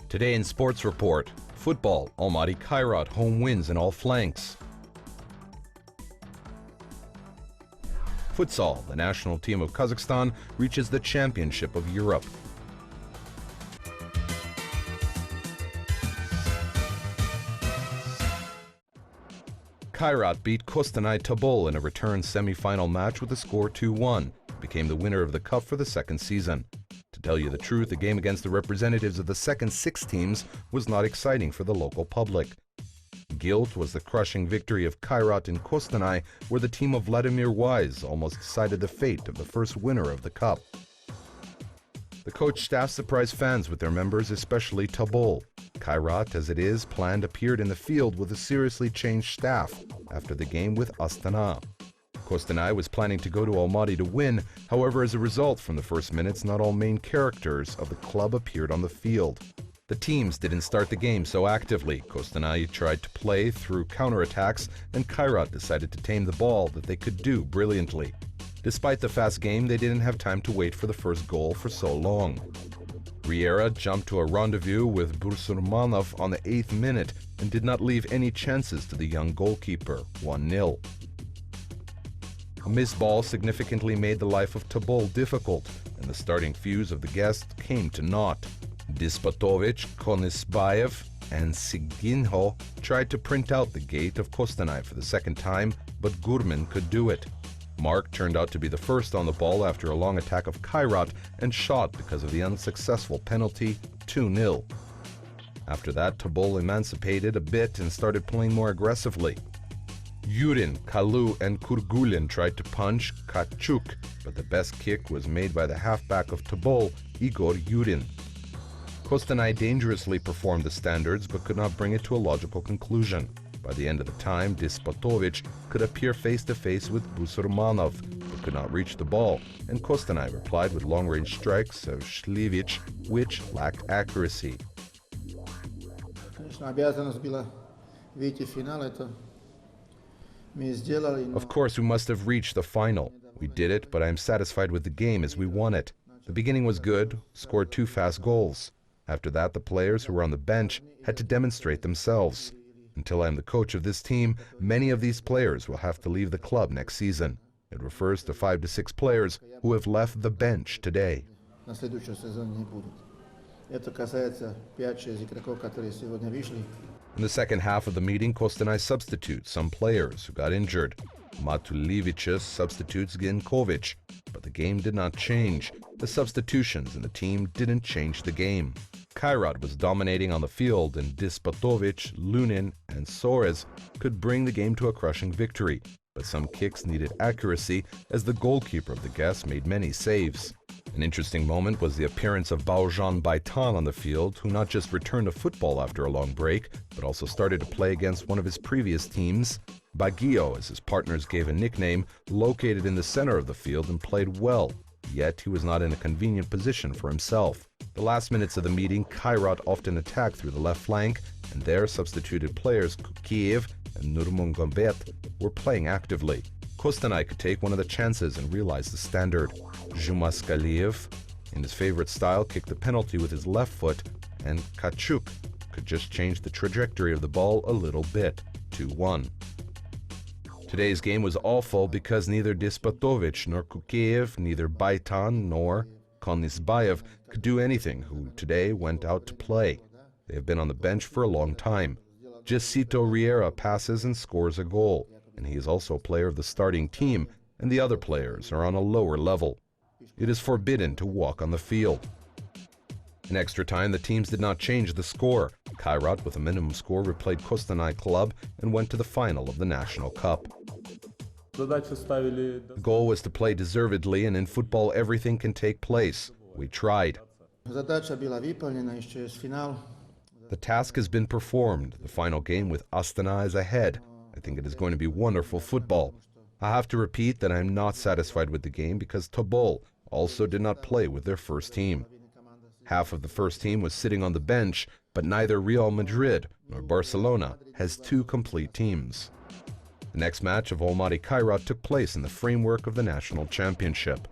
Today in Sports Report, football, Almaty Kairat home wins in all flanks. Futsal, the national team of Kazakhstan reaches the championship of Europe. Kairat beat Kostanay Tobol in a return semi-final match with a score 2-1, became the winner of the cup for the second season. To tell you the truth, the game against the representatives of the second 6 teams was not exciting for the local public. Guilt was the crushing victory of Kairat in Kostanay, where the team of Vladimir Wise almost decided the fate of the first winner of the cup. The coach staff surprised fans with their members, especially Tobol. Kairat, as it is, planned appeared in the field with a seriously changed staff after the game with Astana. Kostanay was planning to go to Almaty to win, however, as a result, from the first minutes, not all main characters of the club appeared on the field. The teams didn't start the game so actively. Kostanay tried to play through counterattacks, and Kairat decided to tame the ball that they could do brilliantly. Despite the fast game, they didn't have time to wait for the first goal for so long. Riera jumped to a rendezvous with Bursurmanov on the 8th minute and did not leave any chances to the young goalkeeper, 1-0. A missed ball significantly made the life of Tobol difficult, and the starting fuse of the guests came to naught. Dispatovich, Konisbayev, and Siginho tried to print out the gate of Kostanay for the second time, but Gurman could do it. Mark turned out to be the first on the ball after a long attack of Kairat and shot because of the unsuccessful penalty, 2-0. After that, Tobol emancipated a bit and started playing more aggressively. Yurin, Kalu, and Kurgulin tried to punch Kachuk, but the best kick was made by the halfback of Tobol, Igor Yurin. Kostanay dangerously performed the standards but could not bring it to a logical conclusion. By the end of the time, Dispatovich could appear face-to-face with Bursurmanov, but could not reach the ball, and Kostanay replied with long-range strikes of Shlivich, which lacked accuracy. Of course, we must have reached the final. We did it, but I am satisfied with the game as we won it. The beginning was good, scored 2 fast goals. After that, the players who were on the bench had to demonstrate themselves. Until I am the coach of this team, many of these players will have to leave the club next season. It refers to 5 to 6 players who have left the bench today. In the second half of the meeting, Kostanay substitutes some players who got injured. Matulivich's substitutes Ginkovic, but the game did not change. The substitutions in the team didn't change the game. Kairat was dominating on the field, and Dispatovich, Lunin, and Soares could bring the game to a crushing victory, but some kicks needed accuracy as the goalkeeper of the guests made many saves. An interesting moment was the appearance of Baujan Baitan on the field, who not just returned to football after a long break, but also started to play against one of his previous teams. Baguio, as his partners gave a nickname, located in the center of the field and played well, yet he was not in a convenient position for himself. The last minutes of the meeting, Kairat often attacked through the left flank, and their substituted players Kukiev and Nurmungambet were playing actively. Kostanay could take one of the chances and realize the standard. Zhumaskaliev, in his favorite style, kicked the penalty with his left foot, and Kachuk could just change the trajectory of the ball a little bit, 2-1. Today's game was awful because neither Dispatovich nor Kukiev, neither Baitan nor Konisbayev could do anything, who today went out to play. They have been on the bench for a long time. Jacito Riera passes and scores a goal, and he is also a player of the starting team, and the other players are on a lower level. It is forbidden to walk on the field. In extra time, the teams did not change the score. Kairat, with a minimum score, replayed Kostanay club and went to the final of the National Cup. The goal was to play deservedly, and in football everything can take place. We tried. The task has been performed. The final game with Astana is ahead. I think it is going to be wonderful football. I have to repeat that I am not satisfied with the game because Tobol also did not play with their first team. Half of the first team was sitting on the bench, but neither Real Madrid nor Barcelona has 2 complete teams. The next match of Almaty Kairat took place in the framework of the national championship.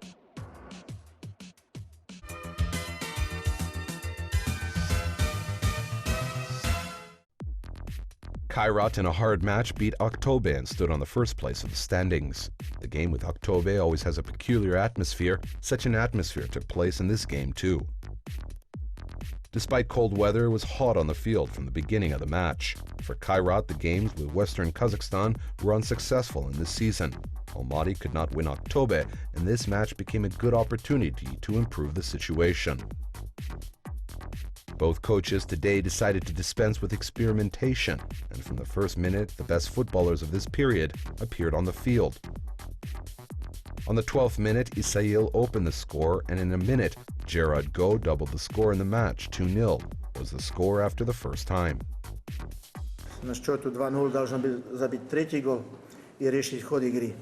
Kairat in a hard match beat Aktobe and stood on the first place of the standings. The game with Aktobe always has a peculiar atmosphere. Such an atmosphere took place in this game too. Despite cold weather, it was hot on the field from the beginning of the match. For Kairat, the games with Western Kazakhstan were unsuccessful in this season. Almaty could not win Aktobe, and this match became a good opportunity to improve the situation. Both coaches today decided to dispense with experimentation, and from the first minute, the best footballers of this period appeared on the field. On the 12th minute, Isail opened the score, and in a minute, Gerard Go doubled the score in the match. 2-0 was the score after the first time. На счету 2-0 должен был забить третий гол и решить ход игры.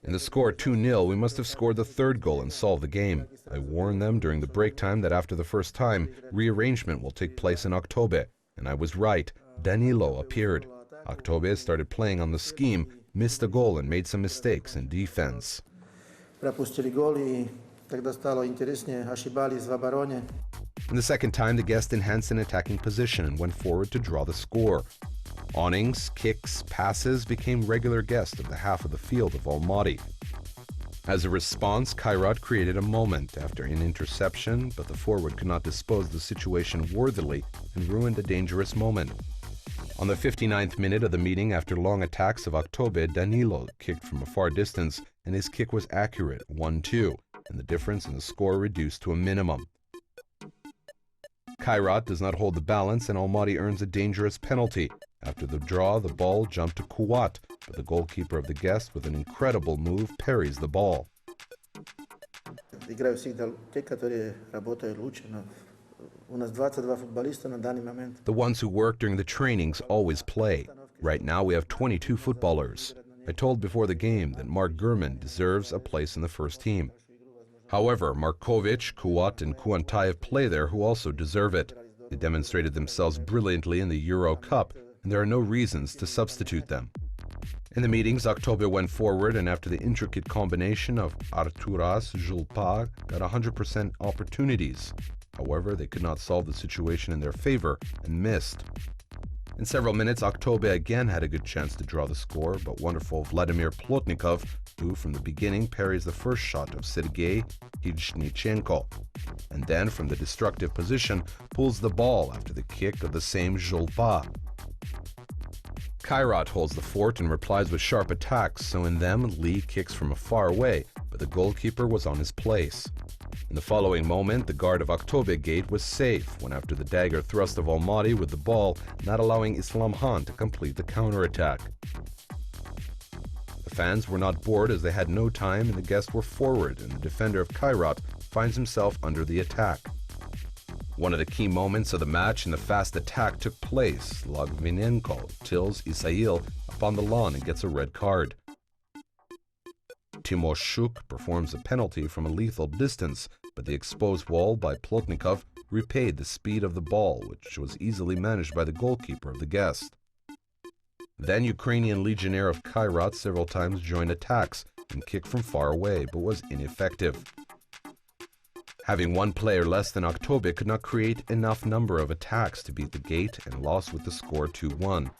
In the score 2-0, we must have scored the third goal and solved the game. I warned them during the break time that after the first time, rearrangement will take place in Aktobe, and I was right. Danilo appeared. Aktobe started playing on the scheme, missed a goal and made some mistakes in defense. Пропустили гол и тогда стало интереснее, ошибались в обороне. In the second time, the guest enhanced an attacking position and went forward to draw the score. Awnings, kicks, passes became regular guests of the half of the field of Almaty. As a response, Kairat created a moment after an interception, but the forward could not dispose of the situation worthily and ruined a dangerous moment. On the 59th minute of the meeting, after long attacks of Aktobe, Danilo kicked from a far distance, and his kick was accurate, 1-2, and the difference in the score reduced to a minimum. Kairat does not hold the balance, and Almaty earns a dangerous penalty. After the draw, the ball jumped to Kuwat, but the goalkeeper of the guest, with an incredible move, parries the ball. Играют всегда те, которые работают лучше, но у нас 22 футболиста на данный момент. The ones who work during the trainings always play. Right now we have 22 footballers. I told before the game that Mark Gurman deserves a place in the first team. However, Markovic, Kuwat and Kuantayev play there who also deserve it. They demonstrated themselves brilliantly in the Euro Cup, and there are no reasons to substitute them. In the meetings, Aktobe went forward, and after the intricate combination of Arturas, Julpa got 100% opportunities. However, they could not solve the situation in their favor and missed. In several minutes, Aktobe again had a good chance to draw the score, but wonderful Vladimir Plotnikov, who from the beginning parries the first shot of Sergei Hijnichenko, and then from the destructive position pulls the ball after the kick of the same Julpa. Kairat holds the fort and replies with sharp attacks, so in them Lee kicks from a far away, but the goalkeeper was on his place. In the following moment, the guard of Aktobe gate was safe when after the dagger thrust of Almaty with the ball, not allowing Islam Khan to complete the counterattack. The fans were not bored as they had no time and the guests were forward, and the defender of Kairat finds himself under the attack. One of the key moments of the match in the fast attack took place. Logvinenko tills Isail up on the lawn and gets a red card. Timoshuk performs a penalty from a lethal distance, but the exposed wall by Plotnikov repaid the speed of the ball, which was easily managed by the goalkeeper of the guest. Then Ukrainian legionnaire of Kairat several times joined attacks and kicked from far away, but was ineffective. Having one player less than Aktobe could not create enough number of attacks to beat the gate and lost with the score 2-1.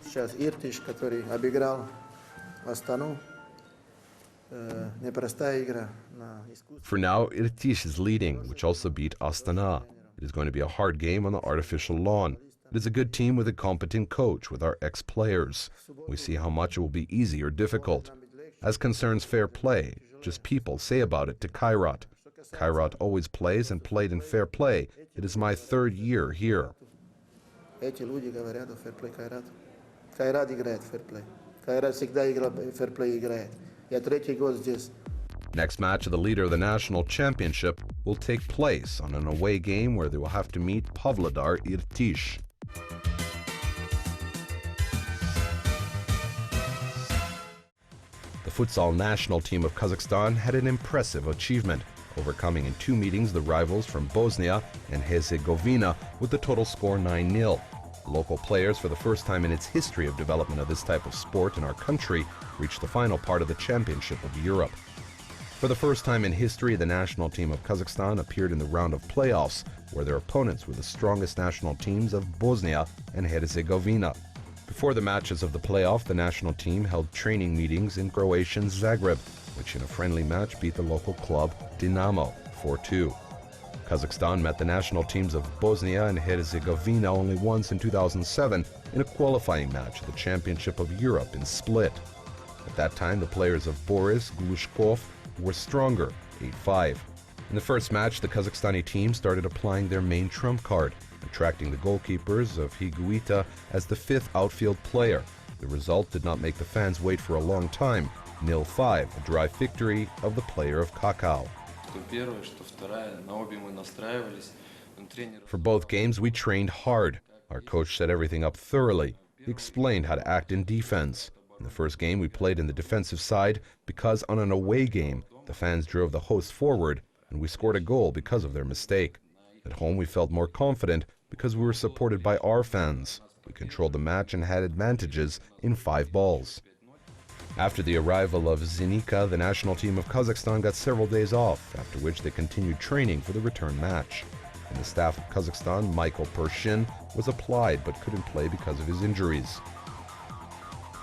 Сейчас Иртиш, который обыграл Астану, непростая игра на искусство. For now, Irtish is leading, which also beat Astana. It is going to be a hard game on the artificial lawn. It is a good team with a competent coach with our ex-players. We see how much it will be easy or difficult. As concerns fair play, just people say about it to Kairat. Kairat always plays and played in fair play. It is my third year here. Эти люди говорят о фэрплей Кайрату. Кайрат играет фэрплей. Кайрат всегда играл фэрплей играет. Я третий год здесь. Next match of the leader of the national championship will take place on an away game where they will have to meet Pavlodar Irtish. The futsal national team of Kazakhstan had an impressive achievement, overcoming in two meetings the rivals from Bosnia and Herzegovina with the total score 9-0. Local players, for the first time in its history of development of this type of sport in our country, reached the final part of the Championship of Europe. For the first time in history, the national team of Kazakhstan appeared in the round of playoffs, where their opponents were the strongest national teams of Bosnia and Herzegovina. Before the matches of the playoff, the national team held training meetings in Croatian Zagreb, which in a friendly match beat the local club Dinamo 4-2. Kazakhstan met the national teams of Bosnia and Herzegovina only once in 2007 in a qualifying match of the Championship of Europe in Split. At that time, the players of Boris Glushkov were stronger, 8-5. In the first match, the Kazakhstani team started applying their main trump card, attracting the goalkeepers of Higuita as the fifth outfield player. The result did not make the fans wait for a long time, 0-5, a dry victory of the player of Kakao. For both games, we trained hard. Our coach set everything up thoroughly. He explained how to act in defense. In the first game, we played in the defensive side because on an away game, the fans drove the hosts forward, and we scored a goal because of their mistake. At home, we felt more confident because we were supported by our fans. We controlled the match and had advantages in 5 balls. After the arrival of Zenica, the national team of Kazakhstan got several days off, after which they continued training for the return match. In the staff of Kazakhstan, Michael Pershin was applied but couldn't play because of his injuries.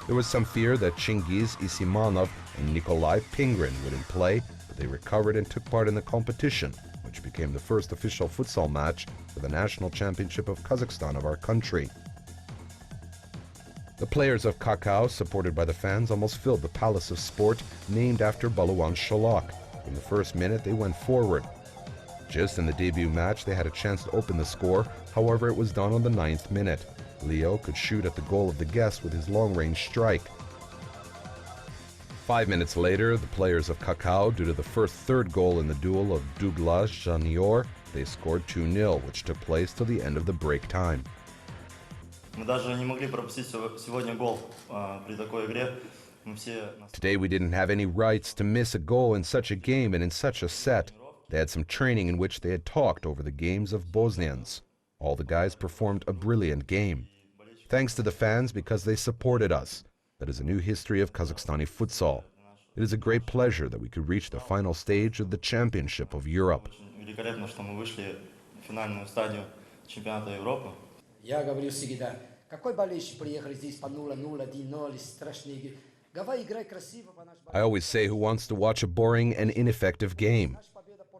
There was some fear that Chingiz Isimanov and Nikolai Pingrin wouldn't play, but they recovered and took part in the competition, which became the first official futsal match for the National Championship of Kazakhstan of our country. The players of Kakao, supported by the fans, almost filled the Palace of Sport, named after Baluan Sholok. From the first minute, they went forward. Just in the debut match, they had a chance to open the score, however it was done on the 9th minute. Leo could shoot at the goal of the guest with his long-range strike. 5 minutes later, the players of Kakao, due to the first third goal in the duel of Douglas Janior, they scored 2-0, which took place till the end of the break time. Today we didn't have any rights to miss a goal in such a game and in such a set. They had some training in which they had talked over the games of Bosnians. All the guys performed a brilliant game. Thanks to the fans because they supported us. That is a new history of Kazakhstani futsal. It is a great pleasure that we could reach the final stage of the Championship of Europe. Я говорю всегда, какой болельщик приехали здесь по 0-0, 1-0, страшные. Давай играй красиво по нашему. I always say, who wants to watch a boring and ineffective game?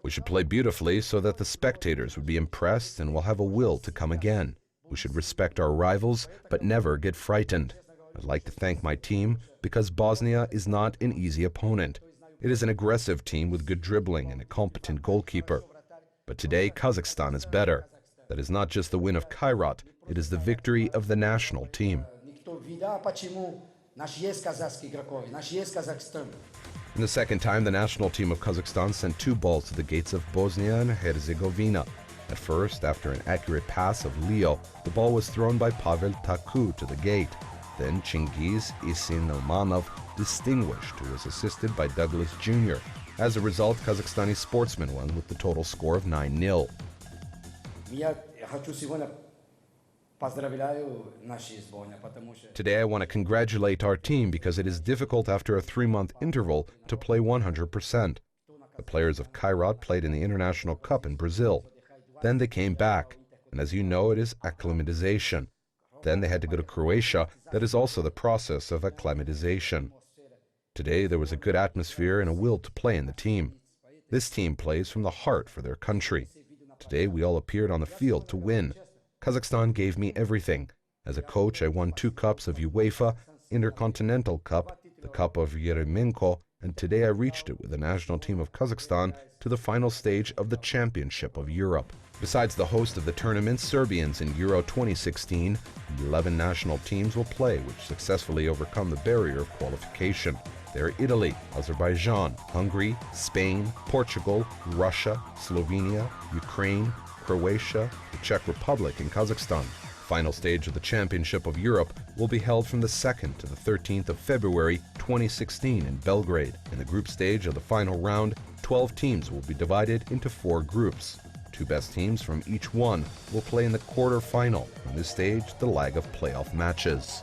We should play beautifully so that the spectators would be impressed and will have a will to come again. We should respect our rivals, but never get frightened. I'd like to thank my team because Bosnia is not an easy opponent. It is an aggressive team with good dribbling and a competent goalkeeper. But today, Kazakhstan is better. That is not just the win of Kairat, it is the victory of the national team. In the second time, the national team of Kazakhstan sent 2 balls to the gates of Bosnia and Herzegovina. At first, after an accurate pass of Leo, the ball was thrown by Pavel Taku to the gate. Then Chingiz Isinilmanov distinguished, who was assisted by Douglas Jr. As a result, Kazakhstani sportsmen won with the total score of 9-0. Today I want to congratulate our team because it is difficult after a 3-month interval to play 100%. The players of Kairat played in the International Cup in Brazil. Then they came back, and as you know, it is acclimatization. Then they had to go to Croatia. That is also the process of acclimatization. Today there was a good atmosphere and a will to play in the team. This team plays from the heart for their country. Today we all appeared on the field to win. Kazakhstan gave me everything. As a coach, I won 2 cups of UEFA, Intercontinental Cup, the Cup of Yeremenko, and today I reached it with the national team of Kazakhstan to the final stage of the Championship of Europe. Besides the host of the tournament, Serbians in Euro 2016, 11 national teams will play, which successfully overcome the barrier of qualification. They are Italy, Azerbaijan, Hungary, Spain, Portugal, Russia, Slovenia, Ukraine, Croatia, the Czech Republic, and Kazakhstan. The final stage of the Championship of Europe will be held from the 2nd to the 13th of February 2016 in Belgrade. In the group stage of the final round, 12 teams will be divided into 4 groups. 2 best teams from each one will play in the quarter-final. On this stage, the lag of playoff matches.